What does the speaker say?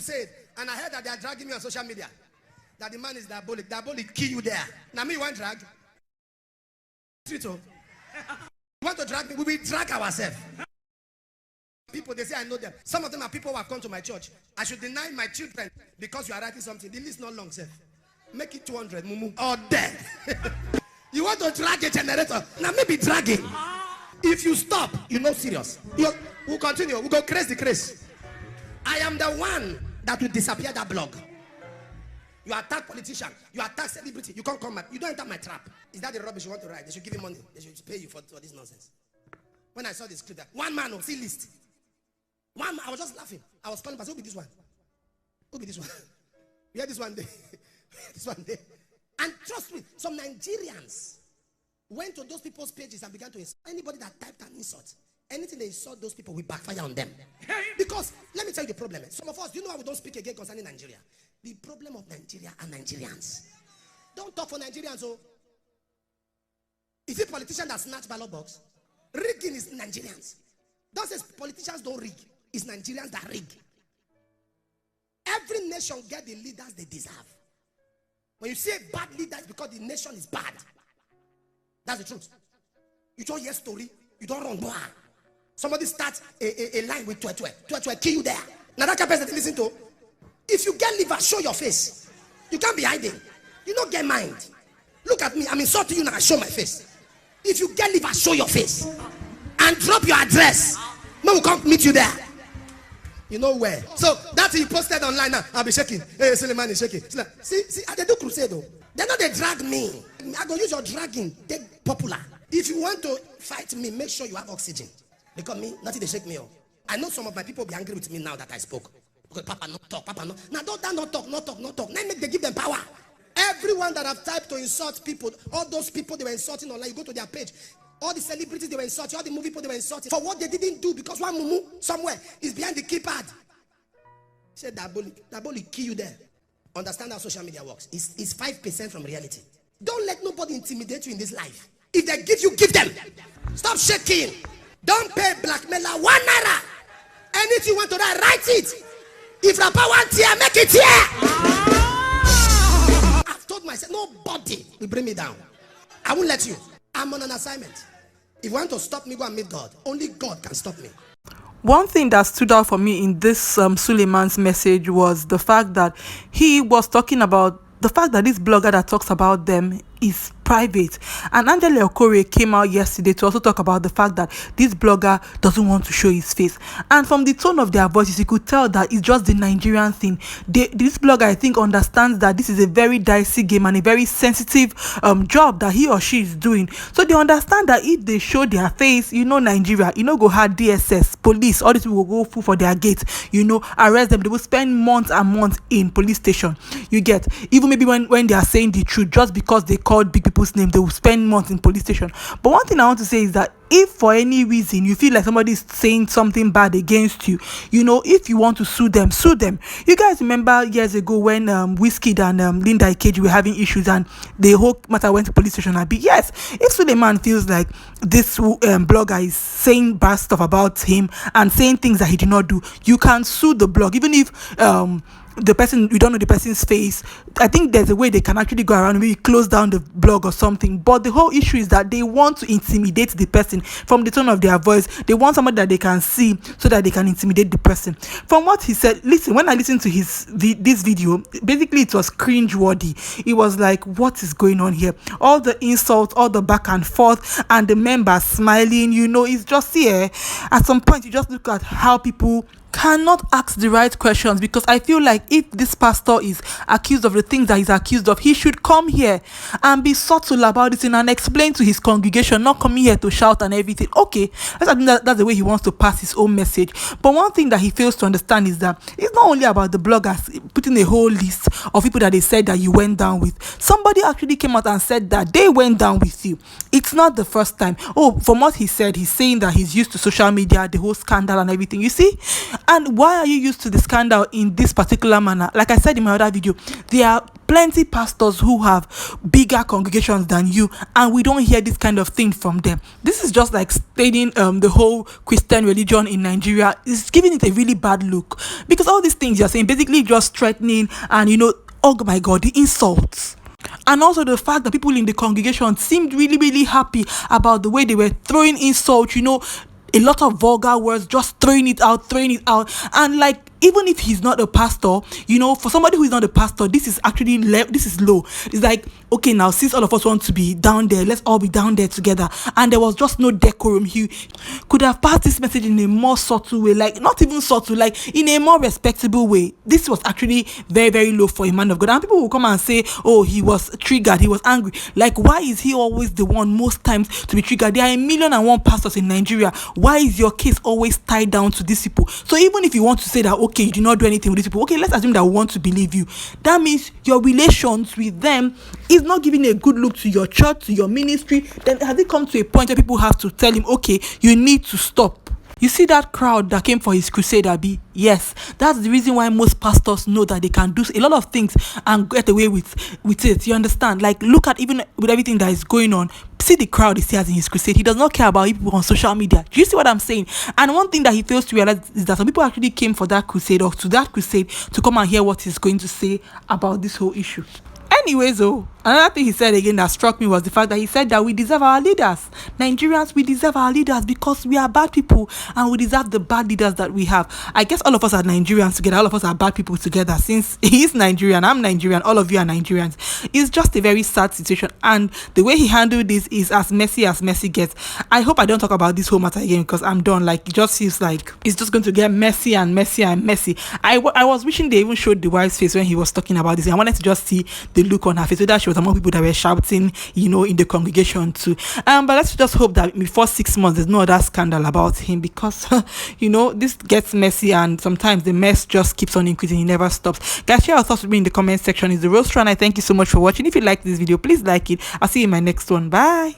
Said, and I heard that they are dragging me on social media. That the man is diabolic. Diabolic kill you there. Now me want drag. You want to drag me? We will drag ourselves. People, they say I know them. Some of them are people who have come to my church. I should deny my children because you are writing something. The list not long, sir. Make it 200, mumu. Or dead. You want to drag a generator? Now maybe dragging. If you stop, you're not serious. We'll continue. We'll go crazy. I am the one that will disappear that blog. You attack politician, you attack celebrity, you can't come back. You don't enter my trap. Is that the rubbish you want to write? They should give you money. They should pay you for this nonsense. When I saw this script, one man will see list. One man, I was just laughing. I was calling, who be this one? Who be this one? We had this one day. This one day. And trust me, some Nigerians went to those people's pages and began to insult. Anybody that typed an insult, anything they insult those people will backfire on them. Because let me tell you the problem. Some of us, you know why we don't speak again concerning Nigeria? The problem of Nigeria are Nigerians. Don't talk for Nigerians. Oh, is it politicians that snatch ballot box? Rigging is Nigerians. Don't say politicians don't rig. It's Nigerians that rig. Every nation get the leaders they deserve. When you say bad leaders, because the nation is bad. That's the truth. You don't hear story. You don't run. Boah. Somebody starts a line with 12, kill you there. Now that person that listen to. If you get liver, show your face. You can't be hiding. You don't get mind. Look at me. I'm insulting you now. I show my face. If you get liver, show your face. And drop your address. Man will come meet you there. You know where. So that he posted online now. I'll be shaking. Hey, Suleman is shaking. See, they do crusade though. They're not they drag me. I go use your dragging. Take popular. If you want to fight me, make sure you have oxygen. Because me, nothing they shake me up. I know some of my people will be angry with me now that I spoke. Because Papa not talk, Papa no. Now don't not talk. Now make they give them power. Everyone that have typed to insult people, all those people they were insulting online, you go to their page. All the celebrities they were insulting, all the movie people they were insulting for what they didn't do because one mumu somewhere is behind the keypad. Say diabolic kill you there. Understand how social media works. It's 5% from reality. Don't let nobody intimidate you in this life. If they give you, give them. Stop shaking. Don't pay blackmailer 1 naira. Anything you want to write it. If Rapper wants here, make it here. I've told myself, nobody will bring me down. I won't let you. I'm on an assignment. If you want to stop me, go and meet God. Only God can stop me. One thing that stood out for me in this Suleman's message was the fact that he was talking about the fact that this blogger that talks about them is private. And Angela Okore came out yesterday to also talk about the fact that this blogger doesn't want to show his face. And from the tone of their voices, you could tell that it's just the Nigerian thing. This blogger, I think, understands that this is a very dicey game and a very sensitive job that he or she is doing. So they understand that if they show their face, Nigeria, go hard DSS, police, all these people will go full for their gates, arrest them. They will spend months and months in police station. You get, even maybe when they are saying the truth, just because they called big people's name, they will spend months in police station. But one thing I want to say is that if for any reason you feel like somebody is saying something bad against you, if you want to sue them. You guys remember years ago when Wizkid and Linda Ikeji were having issues and the whole matter went to police station? Yes, if Suleman feels like this blogger is saying bad stuff about him and saying things that he did not do, you can sue the blog. Even if the person, you don't know the person's face, I think there's a way they can actually go around and maybe close down the blog or something. But the whole issue is that they want to intimidate the person from the tone of their voice. They want somebody that they can see so that they can intimidate the person. From what he said, listen, when I listened to this video, basically it was cringe-worthy. It was like, what is going on here? All the insults, all the back and forth, and the members smiling, it's just here. At some point, you just look at how people cannot ask the right questions, because I feel like if this pastor is accused of the things that he's accused of, he should come here and be subtle about it and explain to his congregation, not coming here to shout and everything. Okay, that's the way he wants to pass his own message. But one thing that he fails to understand is that it's not only about the bloggers putting a whole list of people that they said that you went down with. Somebody actually came out and said that they went down with you. It's not the first time. From what he said, he's saying that he's used to social media, the whole scandal and everything. You see? And why are you used to the scandal in this particular manner? Like I said in my other video, there are plenty pastors who have bigger congregations than you, and we don't hear this kind of thing from them. This is just like stating the whole Christian religion in Nigeria is giving it a really bad look, because all these things you're saying basically just threatening, and oh my God, the insults. And also the fact that people in the congregation seemed really, really happy about the way they were throwing insults, a lot of vulgar words, just throwing it out. And like, even if he's not a pastor, for somebody who is not a pastor, this is actually this is low. It's like, okay, now since all of us want to be down there, let's all be down there together. And there was just no decorum. He could have passed this message in a more subtle way, like not even subtle, like in a more respectable way. This was actually very, very low for a man of God. And people will come and say, oh, he was triggered, he was angry. Like, why is he always the one most times to be triggered? There are 1,000,001 pastors in Nigeria. Why is your case always tied down to these people? So even if you want to say that, okay, you do not do anything with these people, okay, let's assume that we want to believe you. That means your relations with them is not giving a good look to your church, to your ministry. Then has it come to a point where people have to tell him, okay, you need to stop? You see that crowd that came for his crusade, Abi? Yes, that's the reason why most pastors know that they can do a lot of things and get away with it. You understand? Like, look at, even with everything that is going on, see the crowd he has in his crusade. He does not care about people on social media. Do you see what I'm saying? And one thing that he fails to realize is that some people actually came for that crusade, or to that crusade, to come and hear what he's going to say about this whole issue. Anyways, another thing he said again that struck me was the fact that he said that we deserve our leaders. Nigerians, we deserve our leaders because we are bad people and we deserve the bad leaders that we have. I guess all of us are Nigerians together. All of us are bad people together. Since he's Nigerian, I'm Nigerian, all of you are Nigerians. It's just a very sad situation, and the way he handled this is as messy gets. I hope I don't talk about this whole matter again, because I'm done. Like, it just feels like it's just going to get messy and messy and messy. I was wishing they even showed the wife's face when he was talking about this. I wanted to just see the look on her face, whether she was among people that were shouting, in the congregation too. But let's just hope that before 6 months there's no other scandal about him, because this gets messy, and sometimes the mess just keeps on increasing. It never stops. Guys, share your thoughts with me in the comment section. It's the Roast, and I thank you so much for watching. If you like this video, please like it. I'll see you in my next one. Bye.